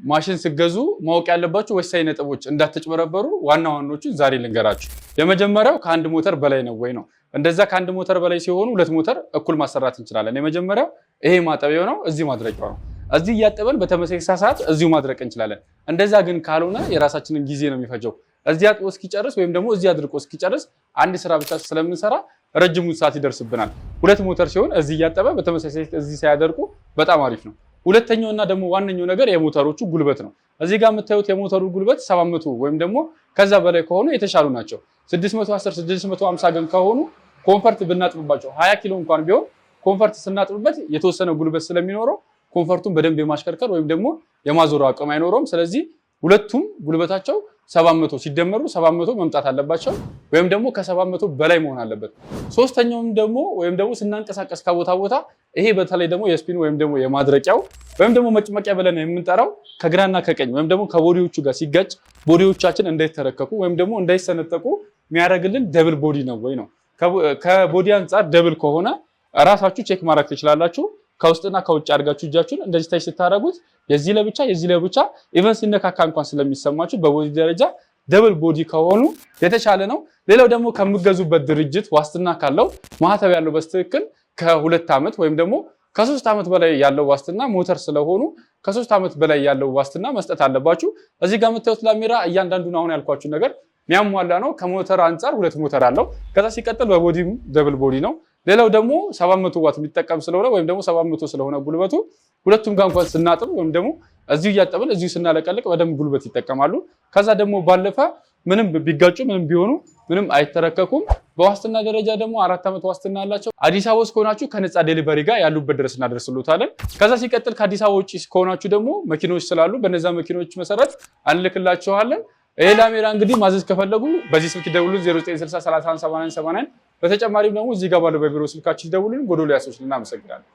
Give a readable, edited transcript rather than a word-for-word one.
ማሽን ሲገዙ ማወቅ ያለባችሁ ወሳኝ ነጥቦች እንዳትጭበረበሩ ዋና ዋናዎቹ ዛሬ ልንገራችሁ። የመጀመሪያው ከአንድ ሞተር በላይ ነው ወይ ነው። እንደዛ ከአንድ ሞተር በላይ ሲሆኑ ሁለት ሞተር እኩል ማሰራት እንችላለን። የመጀመሪያው ይሄ ማጠቢያው ነው፣ እዚህ ማድረቂያው ነው። እዚህ እያጠበን በተመሳሳይ ሰዓት እዚሁ ማድረቅ እንችላለን። እንደዛ ግን ካልሆነ የራሳችንን ጊዜ ነው የሚፈጀው። እዚህ አጥቦ እስኪጨርስ ወይም ደግሞ እዚህ አድርቆ እስኪጨርስ አንድ ስራ ብቻ ስለምንሰራ ረጅሙን ሰዓት ይደርስብናል። ሁለት ሞተር ሲሆን እዚህ እያጠበ በተመሳሳይ እዚህ ሳያደርቁ በጣም አሪፍ ነው። ሁለተኛውና ደግሞ ዋነኛው ነገር የሞተሮቹ ጉልበት ነው። እዚህ ጋር የምታዩት የሞተሩ ጉልበት 700 ወይም ደግሞ ከዛ በላይ ከሆኑ የተሻሉ ናቸው። 610 650 ግን ከሆኑ ኮንፈርት ብናጥብባቸው 20 ኪሎ እንኳን ቢሆን ኮንፈርት ስናጥብበት የተወሰነ ጉልበት ስለሚኖረው ኮንፈርቱን በደንብ የማሽከርከር ወይም ደግሞ የማዞር አቅም አይኖረውም። ስለዚህ ሁለቱም ጉልበታቸው 700 ሲደመሩ 700 መምጣት አለባቸው ወይም ደግሞ ከ700 በላይ መሆን አለበት። ሶስተኛውም ደግሞ ወይም ደግሞ ስናንቀሳቀስ ከቦታ ቦታ ይሄ በተለይ ደግሞ የስፒን ወይም ደግሞ የማድረቂያው ወይም ደግሞ መጭመቂያ ብለን የምንጠራው ከግራና ከቀኝ ወይም ደግሞ ከቦዲዎቹ ጋር ሲጋጭ ቦዲዎቻችን እንዳይተረከኩ ወይም ደግሞ እንዳይሰነጠቁ የሚያደርግልን ደብል ቦዲ ነው ወይ ነው። ከቦዲ አንጻር ደብል ከሆነ ራሳችሁ ቼክ ማድረግ ትችላላችሁ። ከውስጥና ከውጭ አድርጋችሁ እጃችሁን እንደዚህ ታች ስታደርጉት የዚህ ለብቻ ኢቨን ሲነካካ እንኳን ስለሚሰማችሁ በቦዲ ደረጃ ደብል ቦዲ ከሆኑ የተሻለ ነው። ሌላው ደግሞ ከምገዙበት ድርጅት ዋስትና ካለው ማህተብ ያለው በስትክክል ከ2 ዓመት ወይም ደግሞ ከ3 ዓመት በላይ ያለው ዋስትና ሞተር ስለሆኑ ከ3 ዓመት በላይ ያለው ዋስትና መስጠት አለባችሁ። እዚህ ጋር የምታዩት ላሜራ እያንዳንዱን አሁን ያልኳችሁ ነገር ሚያሟላ ነው። ከሞተር አንጻር 2 ሞተር አለው። ከዛ ሲቀጥል በቦዲም ደብል ቦዲ ነው። ሌላው ደግሞ 700 ዋት የሚጠቀም ስለሆነ ወይም ደግሞ 700 ስለሆነ ጉልበቱ ሁለቱም ጋር እንኳን ስናጥብ ወይም ደግሞ እዚሁ እያጠብን እዚሁ ስናለቀልቅ በደንብ ጉልበት ይጠቀማሉ። ከዛ ደግሞ ባለፈ ምንም ቢጋጩ ምንም ቢሆኑ ምንም አይተረከኩም። በዋስትና ደረጃ ደግሞ 4 ዓመት ዋስትና አላቸው። አዲስ አበባ ውስጥ ከሆናችሁ ከነፃ ዴሊቨሪ ጋር ያሉበት ድረስ እናደርስሎታለን። ከዛ ሲቀጥል ከአዲስ አበባ ውጪ ከሆናችሁ ደግሞ መኪኖች ስላሉ በነዛ መኪኖች መሰረት አንልክላችኋለን። ይሄ ላሜራ እንግዲህ ማዘዝ ከፈለጉ በዚህ ስልክ ደውሉ 0960 31 81 81። በተጨማሪም ደግሞ እዚህ ጋር ባለው በቢሮ ስልካችን ደውሉልን። ጎዶልያሶች እናመሰግናለን።